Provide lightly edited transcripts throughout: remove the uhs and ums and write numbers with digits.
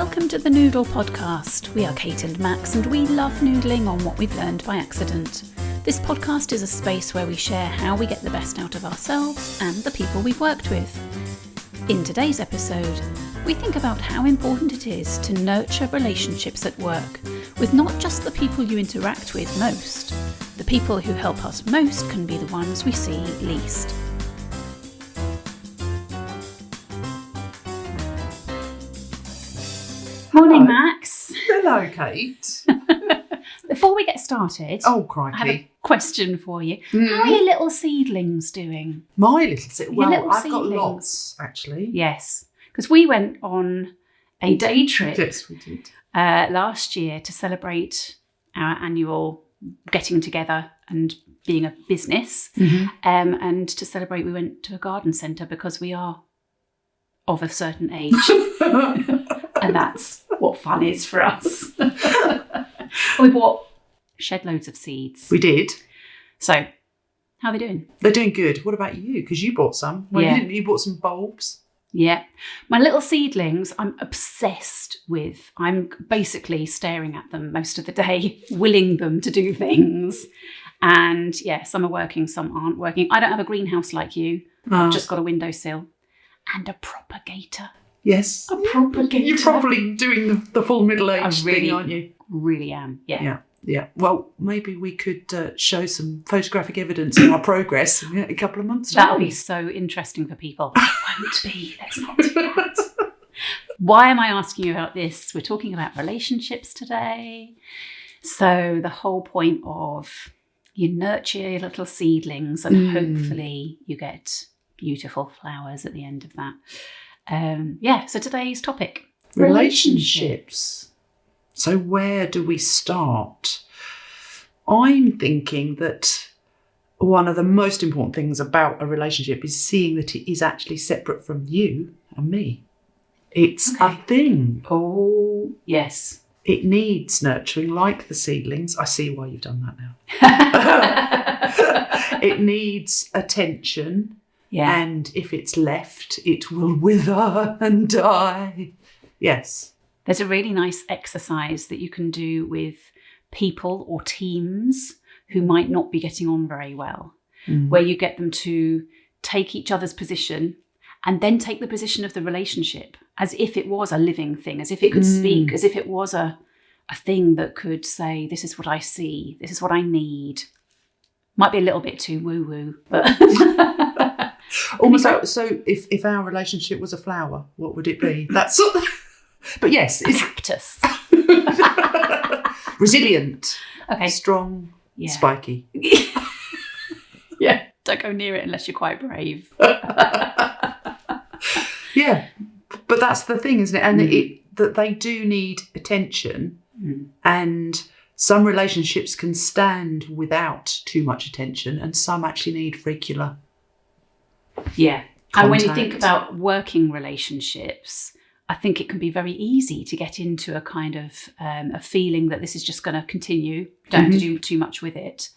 Welcome to the Noodle Podcast. We are Kate and Max, and we love noodling on what we've learned by accident. This podcast is a space where we share how we get the best out of ourselves and the people we've worked with. In today's episode, we think about how important it is to nurture relationships at work with not just the people you interact with most. The people who help us most can be the ones we see least. Morning, Max. Hello, Kate. Before we get started, Oh, crikey. I have a question for you. How are your little seedlings doing? My little Your little I've got seedlings. lots, actually. Yes, because we went on a day trip Yes, we did. last year to celebrate our annual getting together and being a business. And to celebrate, we went to a garden centre because we are of a certain age. And that's what fun is for us. We bought shed loads of seeds. We did. So, how are they doing? They're doing good. What about you? Because you bought some. Well, Yeah. you bought some bulbs. Yeah. My little seedlings, I'm obsessed with. I'm basically staring at them most of the day, willing them to do things. And yeah, some are working, some aren't working. I don't have a greenhouse like you. I've just got a windowsill and a propagator. Yes. A propagator. You're probably doing the full middle-aged I really, thing, aren't you? really am. Yeah. Yeah. Well, maybe we could show some photographic evidence of our progress in a couple of months' time. That'll be so interesting for people. Won't be. Let's not do that. Why am I asking you about this? We're talking about relationships today. So the whole point of you nurture your little seedlings and hopefully you get beautiful flowers at the end of that. So today's topic. Relationships. So where do we start? I'm thinking that one of the most important things about a relationship is seeing that it is actually separate from you and me. It's a thing. Oh, yes. It needs nurturing like the seedlings. I see why you've done that now. It needs attention. Yeah. And if it's left, it will wither and die. Yes. There's a really nice exercise that you can do with people or teams who might not be getting on very well, where you get them to take each other's position and then take the position of the relationship as if it was a living thing, as if it could speak, as if it was a thing that could say, this is what I see, this is what I need. Might be a little bit too woo-woo, but... Almost like, so if our relationship was a flower, what would it be? That's but yes, it's cactus. Resilient, okay, strong, spiky. Yeah, don't go near it unless you're quite brave. Yeah, but that's the thing, isn't it? And that they do need attention, and some relationships can stand without too much attention, and some actually need regular. Yeah. Contact. And when you think about working relationships, I think it can be very easy to get into a kind of a feeling that this is just going to continue. Don't have to do too much with it.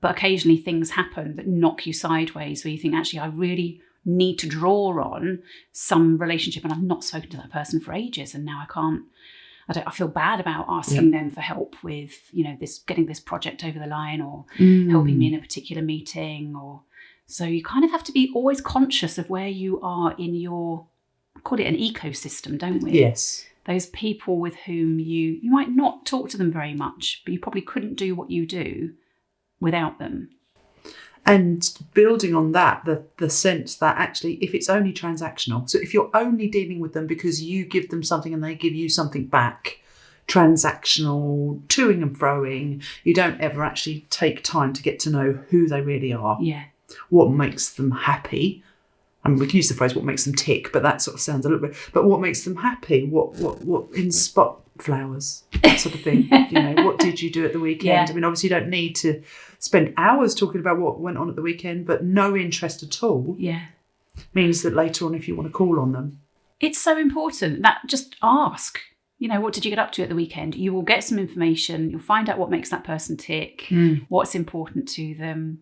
But occasionally things happen that knock you sideways where you think, actually, I really need to draw on some relationship and I've not spoken to that person for ages and now I feel bad about asking them for help with, getting this project over the line or helping me in a particular meeting or... So you kind of have to be always conscious of where you are in your, call it an ecosystem, don't we? Yes. Those people with whom you might not talk to them very much, but you probably couldn't do what you do without them. And building on that, the sense that actually, if it's only transactional, so if you're only dealing with them because you give them something and they give you something back, transactional, toing and froing, you don't ever actually take time to get to know who they really are. Yeah. What makes them happy. I mean, we can use the phrase, what makes them tick, but that sort of sounds a little bit, but what makes them happy? What in spot flowers, that sort of thing. What did you do at the weekend? Yeah. I mean, obviously you don't need to spend hours talking about what went on at the weekend, but no interest at all means that later on, if you want to call on them. It's so important that just ask, what did you get up to at the weekend? You will get some information. You'll find out what makes that person tick, what's important to them.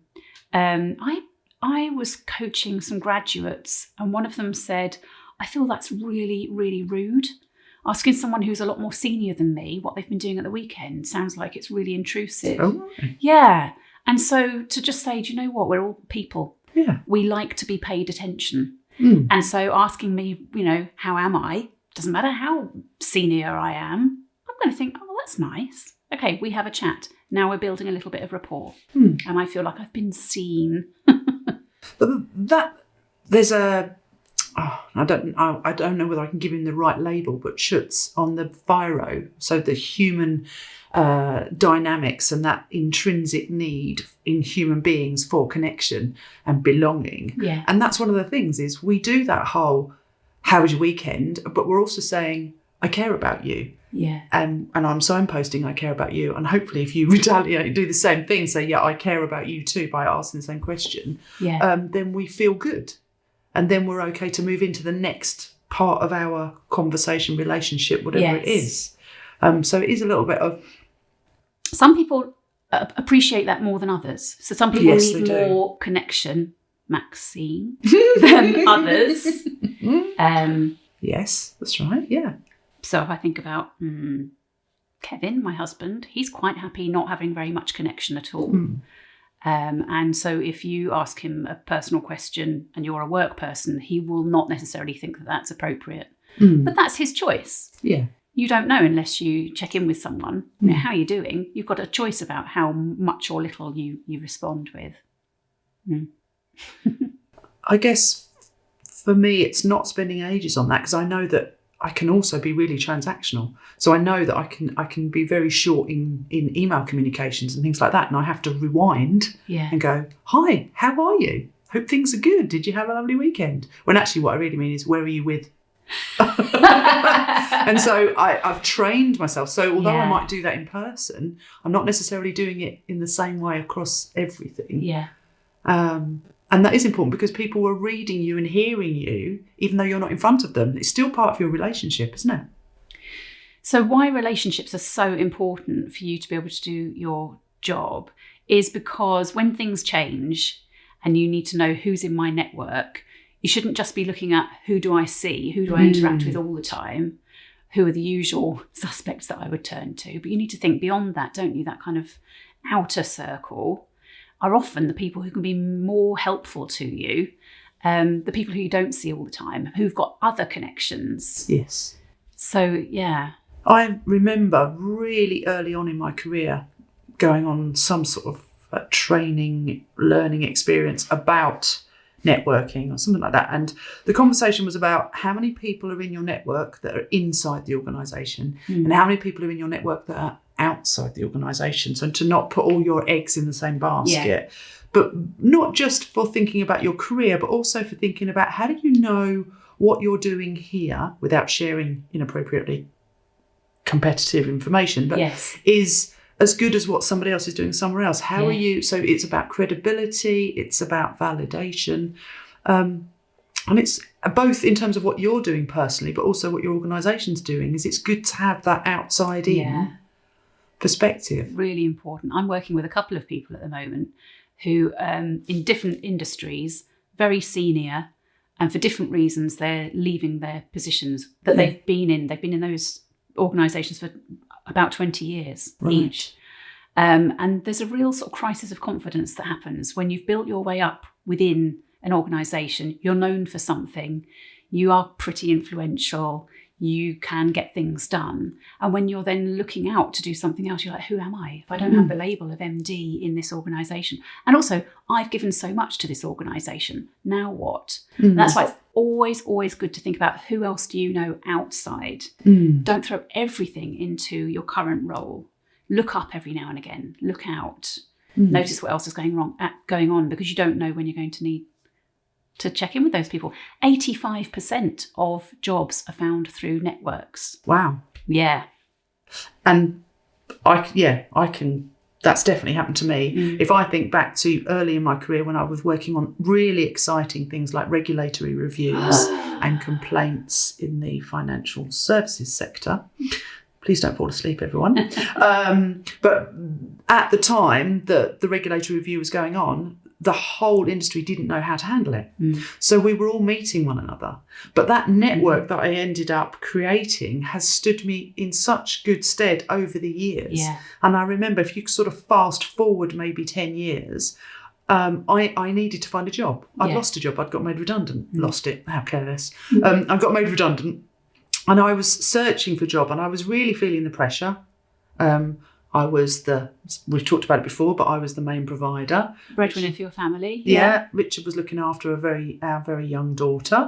I was coaching some graduates and one of them said, I feel that's really, really rude. Asking someone who's a lot more senior than me what they've been doing at the weekend sounds like it's really intrusive. Oh, right. Yeah. And so to just say, do you know what? We're all people. Yeah. We like to be paid attention. Mm. And so asking me, how am I? Doesn't matter how senior I am. I'm going to think, oh, that's nice. Okay, we have a chat. Now we're building a little bit of rapport. And I feel like I've been seen. But there's a... I don't know whether I can give him the right label, but Schutz on the FIRO, so the human dynamics and that intrinsic need in human beings for connection and belonging. Yeah. And that's one of the things is we do that whole, how was your weekend? But we're also saying, I care about you. Yeah. And I'm signposting, I care about you. And hopefully if you retaliate, do the same thing, say, yeah, I care about you too by asking the same question, then we feel good. And then we're okay to move into the next part of our conversation, relationship, whatever it is. So it is a little bit of... Some people appreciate that more than others. So some people need more connection, Maxine, than others. Yes, that's right, yeah. So if I think about Kevin, my husband, he's quite happy not having very much connection at all. And so if you ask him a personal question and you're a work person, he will not necessarily think that that's appropriate. But that's his choice. Yeah. You don't know unless you check in with someone. How are you doing? You've got a choice about how much or little you respond with. I guess for me, it's not spending ages on that because I know that I can also be really transactional. So I know that I can be very short in email communications and things like that. And I have to rewind and go, hi, how are you? Hope things are good. Did you have a lovely weekend? When actually what I really mean is, where are you with? And so I've trained myself. So although I might do that in person, I'm not necessarily doing it in the same way across everything. Yeah. And that is important because people are reading you and hearing you, even though you're not in front of them. It's still part of your relationship, isn't it? So why relationships are so important for you to be able to do your job is because when things change and you need to know who's in my network, you shouldn't just be looking at who do I see, who do I interact with all the time, who are the usual suspects that I would turn to. But you need to think beyond that, don't you? That kind of outer circle are often the people who can be more helpful to you, the people who you don't see all the time, who've got other connections. Yes. So, yeah. I remember really early on in my career going on some sort of training, learning experience about networking or something like that. And the conversation was about how many people are in your network that are inside the organisation and how many people are in your network that are outside the organisation. So to not put all your eggs in the same basket, but not just for thinking about your career, but also for thinking about how do you know what you're doing here without sharing inappropriately competitive information, but is as good as what somebody else is doing somewhere else. How are you? So it's about credibility, it's about validation. And it's both in terms of what you're doing personally, but also what your organisation's doing. Is it's good to have that outside in perspective. Really important. I'm working with a couple of people at the moment who, in different industries, very senior, and for different reasons, they're leaving their positions that they've been in. They've been in those organisations for about 20 years each. And there's a real sort of crisis of confidence that happens when you've built your way up within an organisation. You're known for something. You are pretty influential. You can get things done. And when you're then looking out to do something else, you're like, who am I if I don't have the label of MD in this organisation? And also, I've given so much to this organisation. Now what? That's why it's always, always good to think about who else do you know outside. Don't throw everything into your current role. Look up every now and again. Look out. Notice what else is going on, because you don't know when you're going to need to check in with those people. 85% of jobs are found through networks. Wow. Yeah. And I can, that's definitely happened to me. If I think back to early in my career when I was working on really exciting things like regulatory reviews and complaints in the financial services sector. Please don't fall asleep, everyone. But at the time that the regulatory review was going on, the whole industry didn't know how to handle it. So we were all meeting one another. But that network that I ended up creating has stood me in such good stead over the years. Yeah. And I remember, if you sort of fast forward maybe 10 years, I needed to find a job. I'd lost a job. I'd got made redundant. Lost it. How careless. I got made redundant. And I was searching for a job, and I was really feeling the pressure. We've talked about it before, but I was the main provider. Breadwinner for your family. Yeah. Richard was looking after our very young daughter.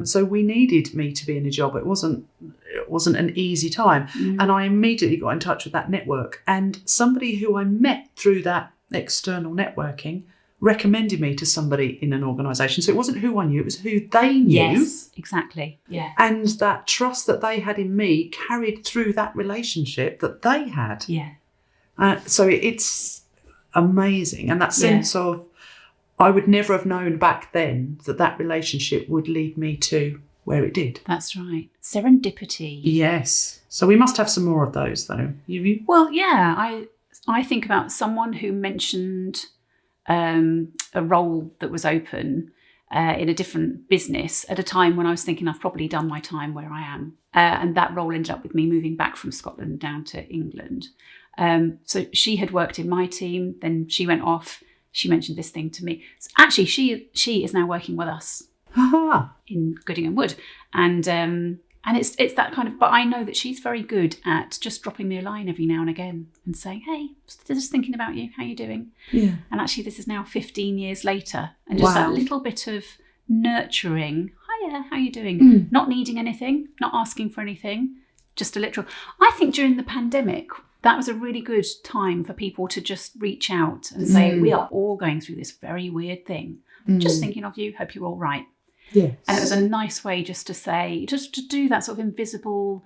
So we needed me to be in a job. It wasn't an easy time. And I immediately got in touch with that network. And somebody who I met through that external networking recommended me to somebody in an organisation. So it wasn't who I knew, it was who they knew. Yes, exactly. Yeah. And that trust that they had in me carried through that relationship that they had. Yeah. So it's amazing. And that sense of, I would never have known back then that relationship would lead me to where it did. That's right. Serendipity. Yes. So we must have some more of those, though. You? Well, yeah. I think about someone who mentioned a role that was open in a different business at a time when I was thinking I've probably done my time where I am. And that role ended up with me moving back from Scotland down to England. So she had worked in my team, then she went off. She mentioned this thing to me. So actually, she is now working with us in Goodingham Wood. And it's that kind of, but I know that she's very good at just dropping me a line every now and again and saying, hey, just thinking about you, how you doing? Yeah. And actually this is now 15 years later. And just that little bit of nurturing, hiya, how you doing? Not needing anything, not asking for anything, just a literal. I think during the pandemic, that was a really good time for people to just reach out and say, we are all going through this very weird thing. Just thinking of you, hope you're all right. Yes. And it was a nice way just to say, just to do that sort of invisible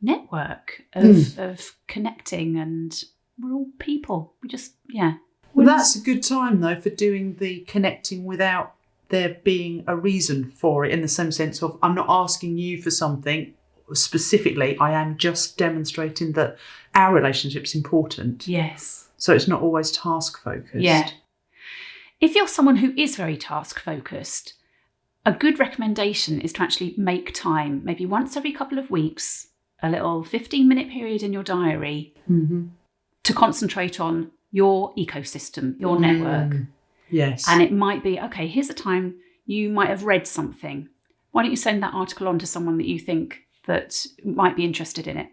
network of connecting, and we're all people. We just, Well, that's a good time, though, for doing the connecting without there being a reason for it, in the same sense of, I'm not asking you for something specifically, I am just demonstrating that our relationship's important. Yes. So it's not always task-focused. Yeah. If you're someone who is very task-focused, a good recommendation is to actually make time, maybe once every couple of weeks, a little 15-minute period in your diary to concentrate on your ecosystem, your network. Yes. And it might be, okay, here's a time you might have read something. Why don't you send that article on to someone that you think that might be interested in it?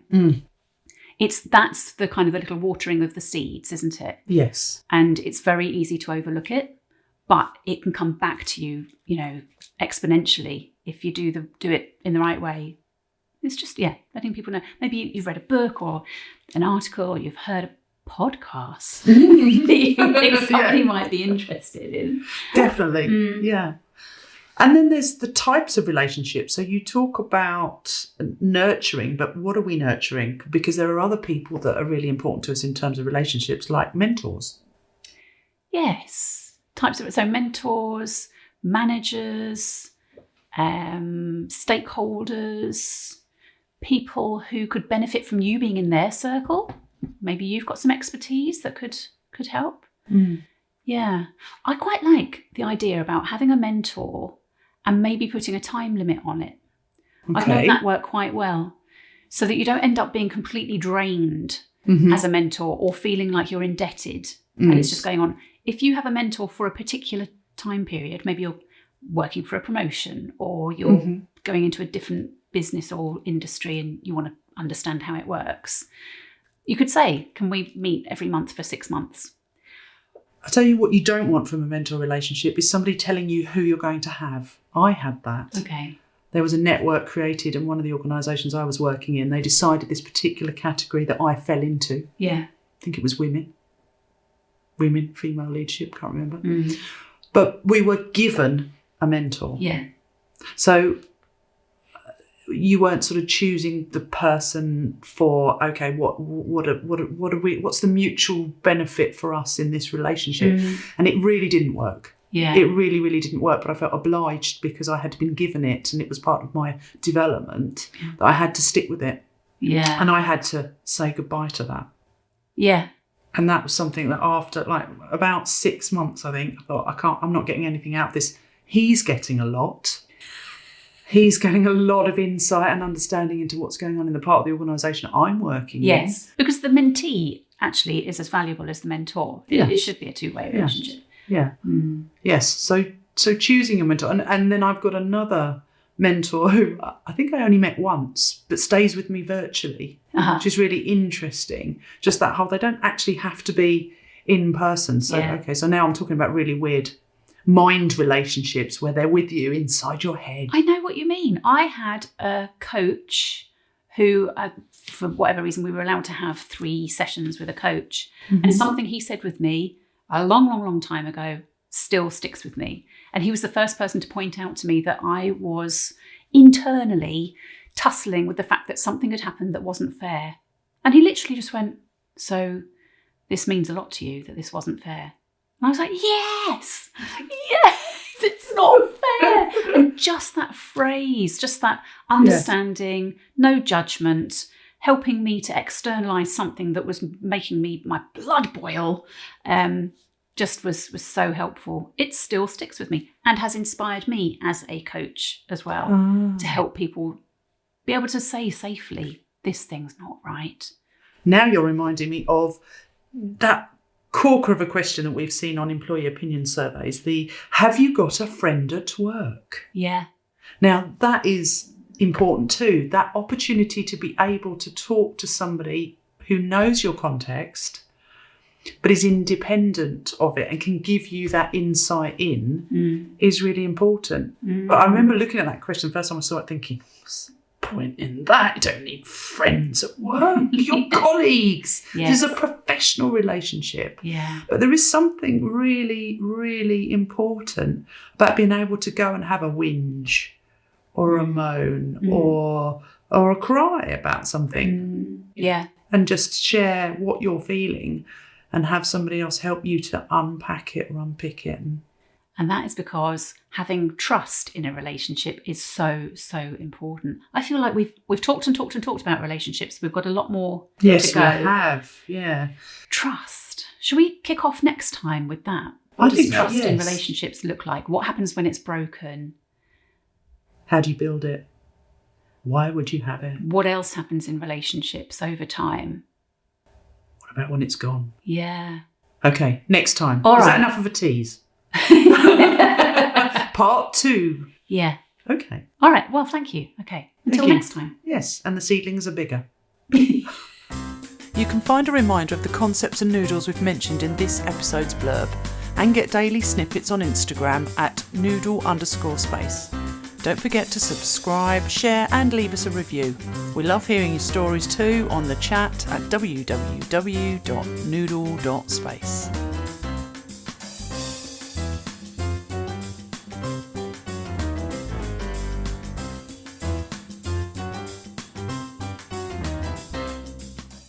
That's the kind of the little watering of the seeds, isn't it? Yes. And it's very easy to overlook it. But it can come back to you, exponentially if you do it in the right way. It's just, letting people know. Maybe you've read a book or an article, or you've heard a podcast that you think somebody might be interested in. Definitely, yeah. And then there's the types of relationships. So you talk about nurturing, but what are we nurturing? Because there are other people that are really important to us in terms of relationships, like mentors. Yes. So mentors, managers, stakeholders, people who could benefit from you being in their circle. Maybe you've got some expertise that could help. Yeah. I quite like the idea about having a mentor and maybe putting a time limit on it. Okay. I've known that work quite well, so that you don't end up being completely drained as a mentor or feeling like you're indebted and it's just going on. If you have a mentor for a particular time period, maybe you're working for a promotion or you're going into a different business or industry and you want to understand how it works, you could say, can we meet every month for 6 months? I tell you what you don't want from a mentor relationship is somebody telling you who you're going to have. I had that. Okay. There was a network created in one of the organisations I was working in. They decided this particular category that I fell into. Yeah. I think it was women, female leadership, can't remember. But we were given a mentor. Yeah. So you weren't sort of choosing the person for, okay, what's the mutual benefit for us in this relationship? And it really didn't work. Yeah. It really, really didn't work, but I felt obliged because I had been given it and it was part of my development that I had to stick with it. Yeah. And I had to say goodbye to that. Yeah. And that was something that after like about 6 months, I think, I thought, I'm not getting anything out of this. He's getting a lot. He's getting a lot of insight and understanding into what's going on in the part of the organisation I'm working in. Yes, because the mentee actually is as valuable as the mentor. It should be a two-way relationship. Yeah. Yes. So choosing a mentor. And then I've got another mentor who I think I only met once, but stays with me virtually, which is really interesting. Just that whole, they don't actually have to be in person. So, okay, so now I'm talking about really weird mind relationships where they're with you inside your head. I know what you mean. I had a coach who, for whatever reason, we were allowed to have 3 sessions with a coach. And something he said with me a long time ago still sticks with me. And he was the first person to point out to me that I was internally tussling with the fact that something had happened that wasn't fair. And he literally just went, so this means a lot to you that this wasn't fair. And I was like, yes, it's not fair. And just that phrase, just that understanding, no judgment, helping me to externalise something that was making my blood boil, just was so helpful. It still sticks with me and has inspired me as a coach as well to help people be able to say safely, this thing's not right. Now you're reminding me of that corker of a question that we've seen on employee opinion surveys, the have you got a friend at work? Yeah. Now that is important too, that opportunity to be able to talk to somebody who knows your context but is independent of it and can give you that insight in is really important. But I remember looking at that question the first time I saw it thinking, what's the point in that? You don't need friends at work, your colleagues. Yes. This is a professional relationship. Yeah. But there is something really, really important about being able to go and have a whinge or a moan or a cry about something. Yeah. And just share what you're feeling and have somebody else help you to unpack it or unpick it. And that is because having trust in a relationship is so important. I feel like we've talked about relationships. We've got a lot more to go. Yes, we have. Yeah. Trust. Should we kick off next time with that? What does trust in relationships look like? What happens when it's broken? How do you build it? Why would you have it? What else happens in relationships over time? What about when it's gone? Yeah. Okay, next time. All right. Is that enough of a tease? Part 2. Yeah. Okay. All right. Well, thank you. Okay. Until next time. Yes, and the seedlings are bigger. You can find a reminder of the concepts and noodles we've mentioned in this episode's blurb and get daily snippets on Instagram at noodle_space. Don't forget to subscribe, share and leave us a review. We love hearing your stories too on the chat at www.noodle.space.